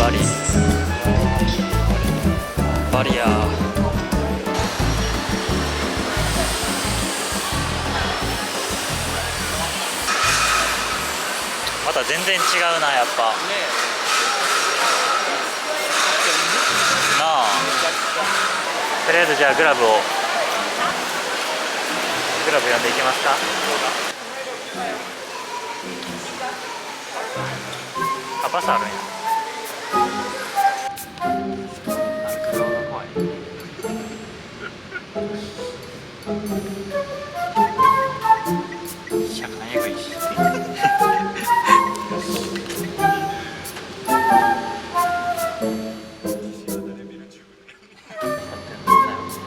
バリバリアまた全然違うなやっぱなあ。とりあえずじゃあグラブ呼んでいきますか。あ、バスあるんや。車間えぐいし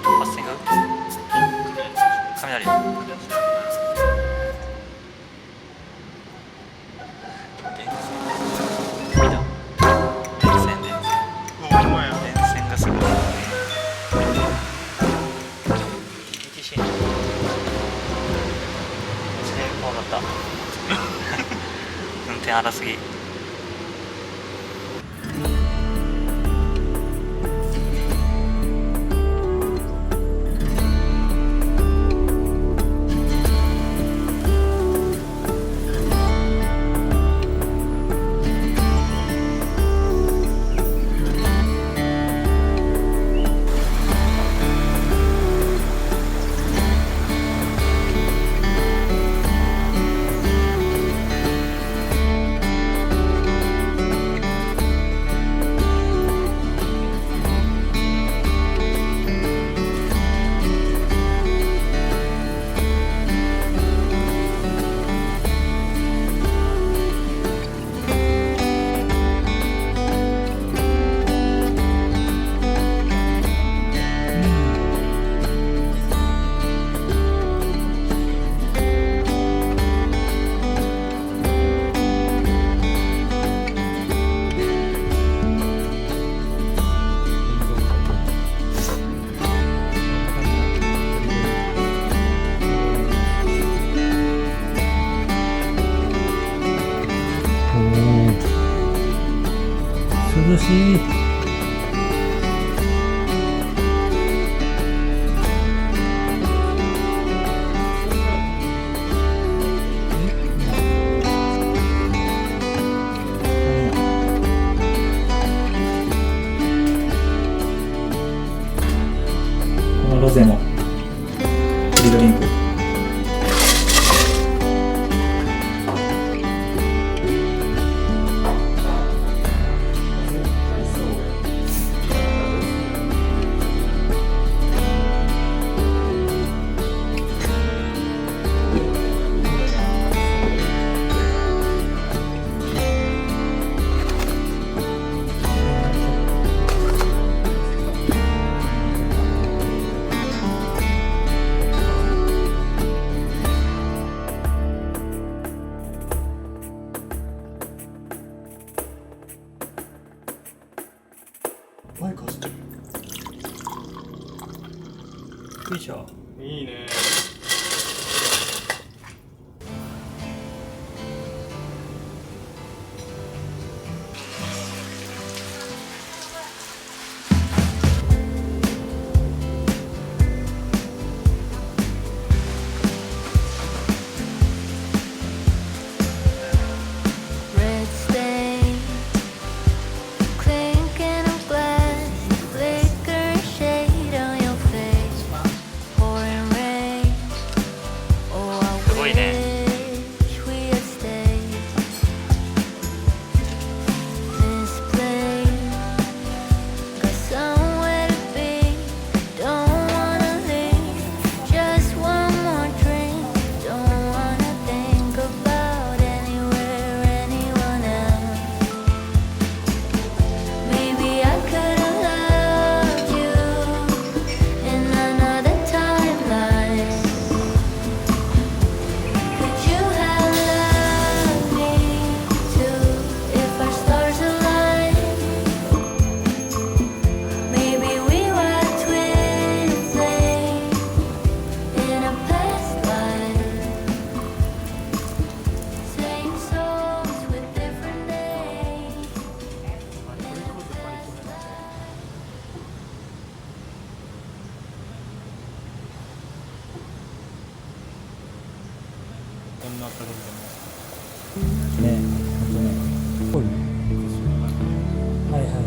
パッシング雷電線がすごい ETC 怖かった運転荒すぎ。涼しい。このロゼもフリードリンク。バイク走ってる。よいしょ。いいね。Red stain, clinking of glass, flicker shade on your face, pouring rain. ね、本当ね。ぽい。はいはいはい。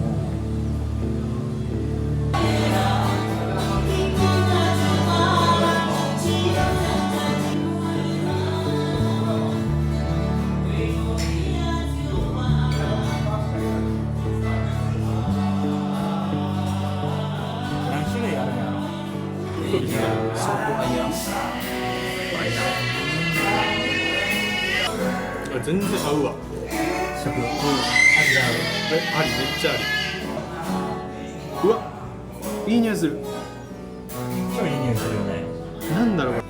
何種類あるんやろ。全然合うわ。食。味が合う。あり、めっちゃあり。うわ、いい匂いする。超いい匂いするよね。なんだろうこれ。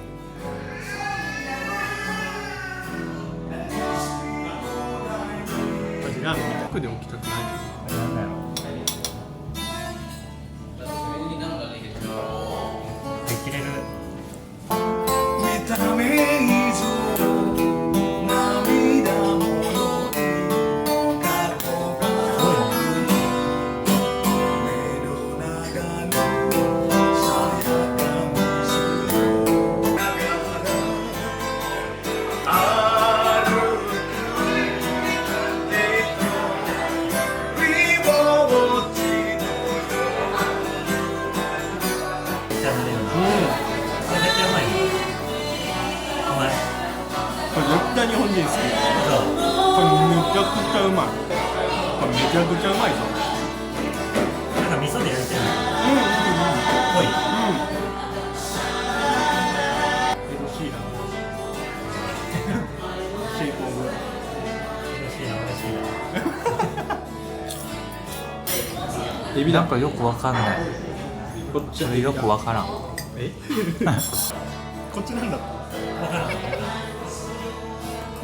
私ラーメン見たくで置きたくない。なんだろう。できれる。これ絶対日本人好き。これめちゃくちゃうまい。これめちゃくちゃうまいぞ。なんか味噌で焼いてるの。ぽい。エド・シーラン。シェイクオブ。エビだ。なんかよくわかんない。こっちそれよくわからん。えこっちなんだった。わからん。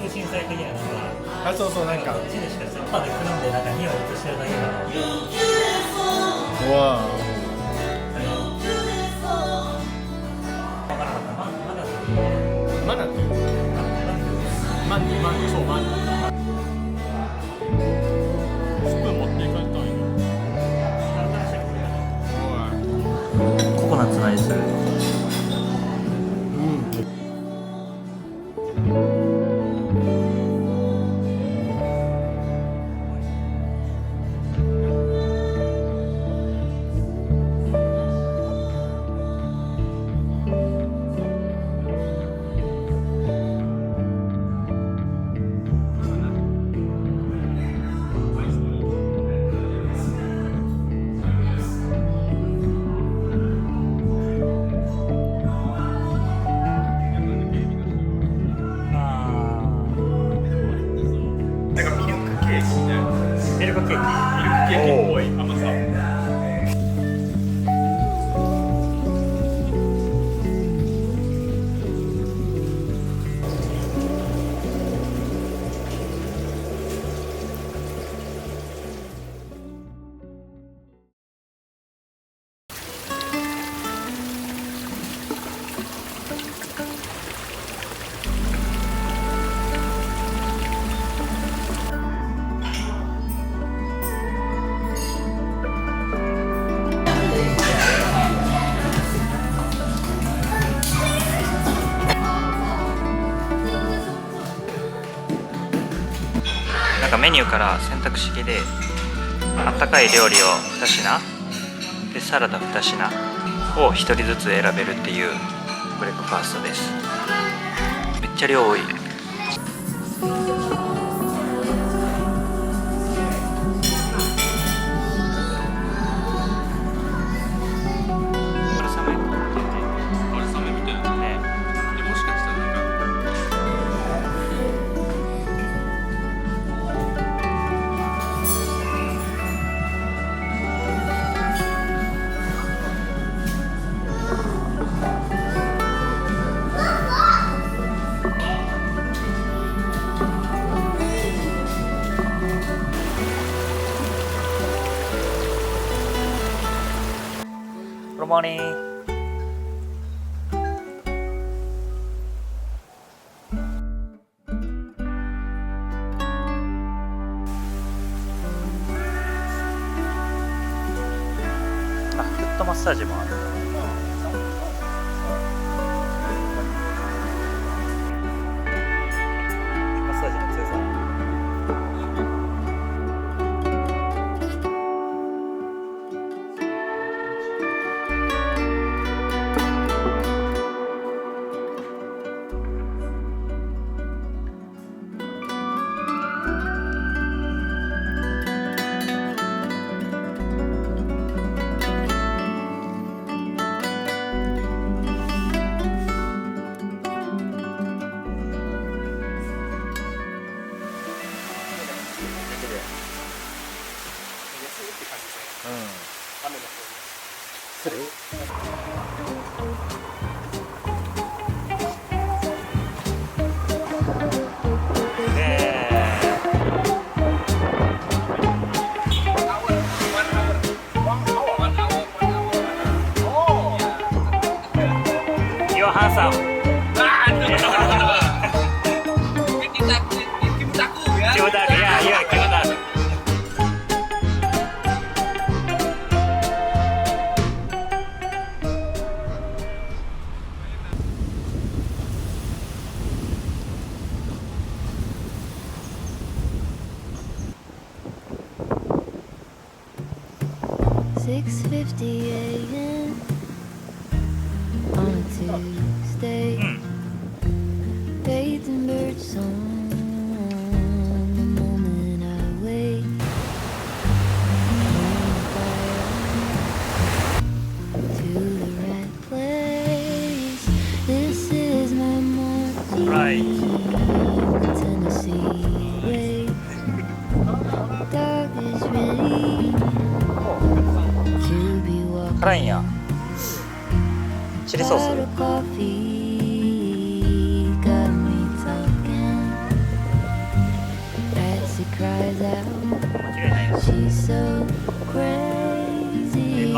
通信サイトにはなんか。あ、そうそう、なんか。こっちでしかセッパーでくるんでなんか匂い移してるだけなの。うわわからなかった。まだマナっていう。マンそうマン。スプーン持っていかれたんや。ココナッツの味する。ミルクケーキ。ケーキっぽい甘さ。なんかメニューから選択式であったかい料理を2品でサラダ2品を1人ずつ選べるっていうブレックファーストです。めっちゃ量多い。春雨っていうね。春雨みたいな。ねでもしかしたらなんか。Good morning.あ、フットマッサージもある。6:50 a.m. on a Tuesday. Bathed in bird song. The moment I wake, to the right place. This is my morning. Right. Tennessee way. Dog is ready to be walking. 辛いんや。チリソー Bottle ス。 coffee got me talking. As he cries out, 間違いないよ。 she's so crazy.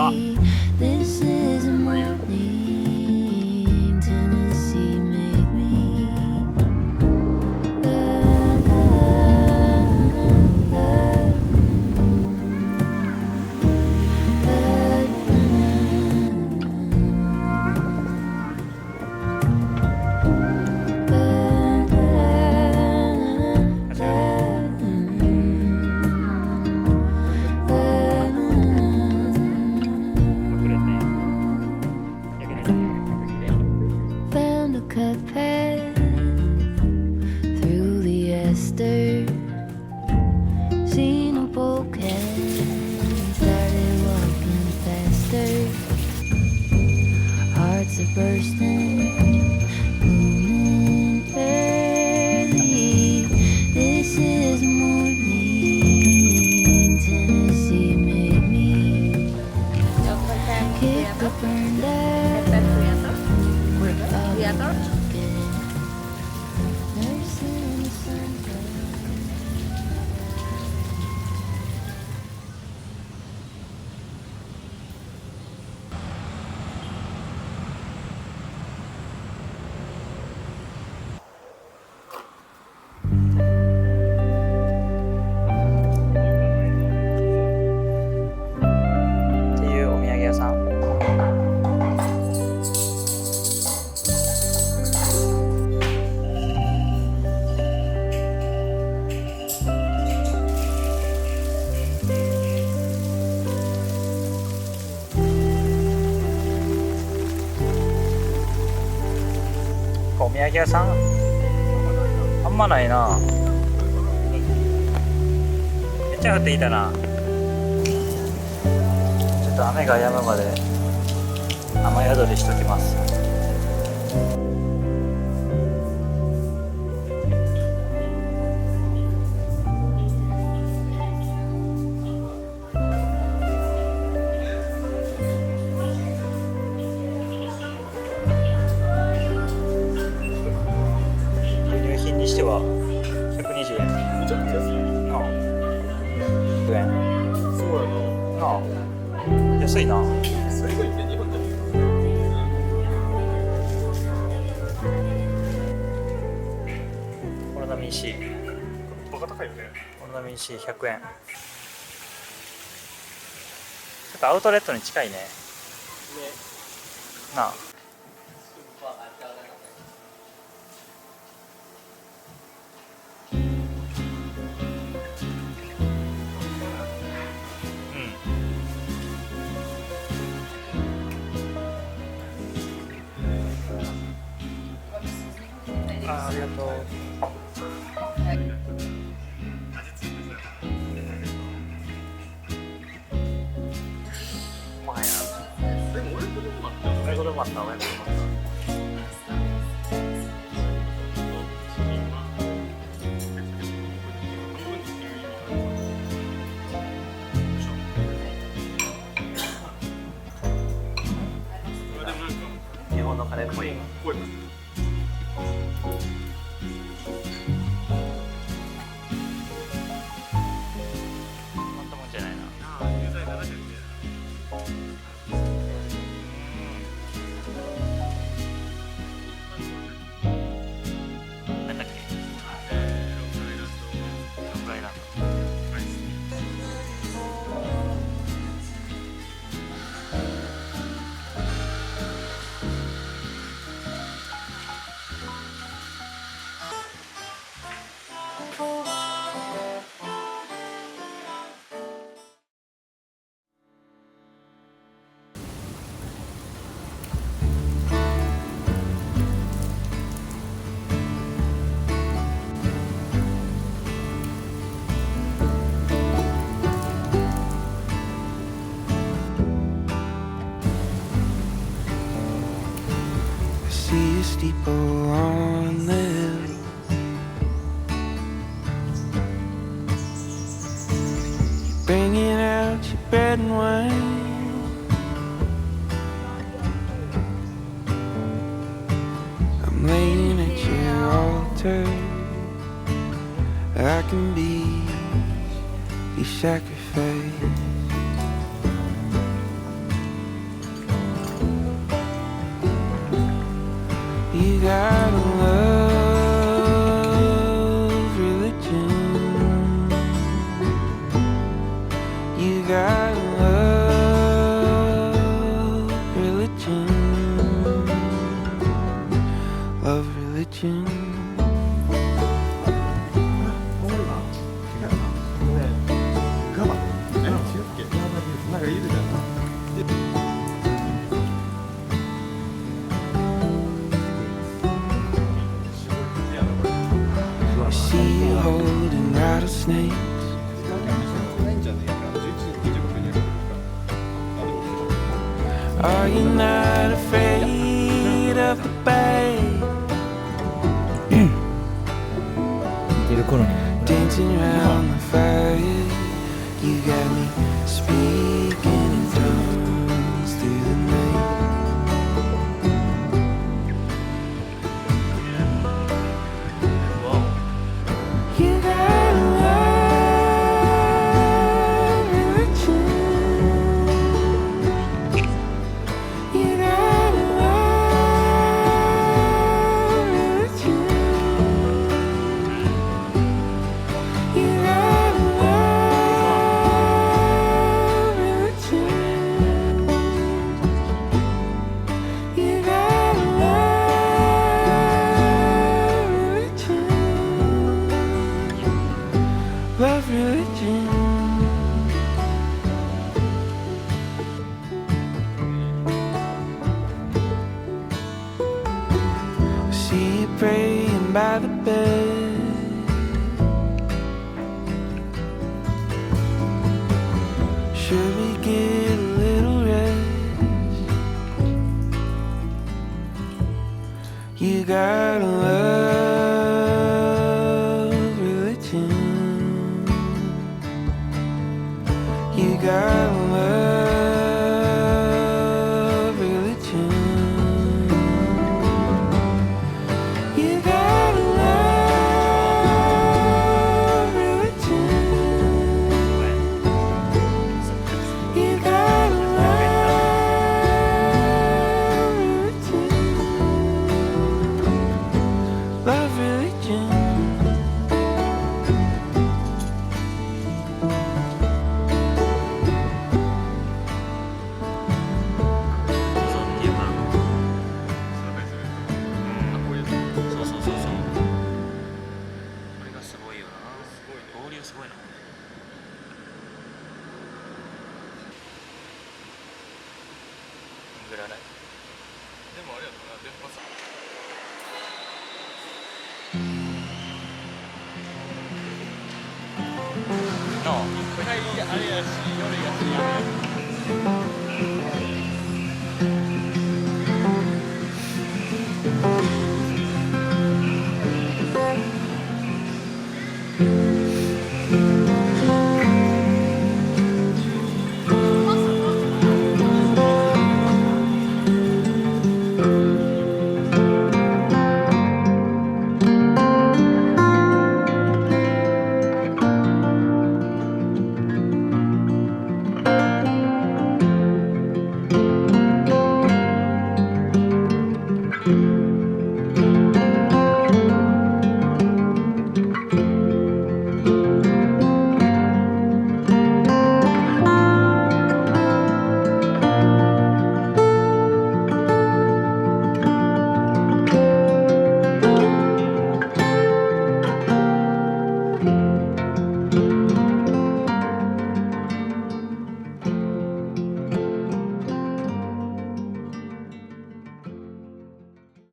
This is a morning Tennessee made me. Found a cut path through the Esther. Seen a bouquet, started walking faster. Hearts are bursting, moving early. This is morning Tennessee made me. Kick the burn down. Nursing the sunburn. っていうお土産屋さん。お土産屋さんあんまないな。めっちゃ降ってきたな。ちょっと雨が止むまで雨宿りしときます。輸入品にしては120円。めちゃくちゃ安い。なあ100円。そうやな。なあ安いな。最後に日本じゃオロナミン C。バカ高いよね。オロナミン C100 円。ちょっとアウトレットに近いね。なあ。ありがとう。もはや。でも俺子供だったよ。親子丼もあった、親子丼もあった。日本のカレーっぽい。これまったもんじゃないな。有罪70円で。steeple on the hill. Bringing out your bread and wine. I'm laying at your altar. I can be your sacrifice. You gotta love religion. You gotta love religion. Love religion. I see you holding rattlesnakes. Are you not afraid of the bay? 似てる頃に Dancing around the fire, you got me speaking in tongues through the night. You gotta love religion. You gotta love religion. You gotta love religion. You gotta love religion. Love religion. See you praying by the bed. Should we get a little rest? You gotta love religion. You gotta love religion. You gotta love religion. You gotta love religion. Love religion. No.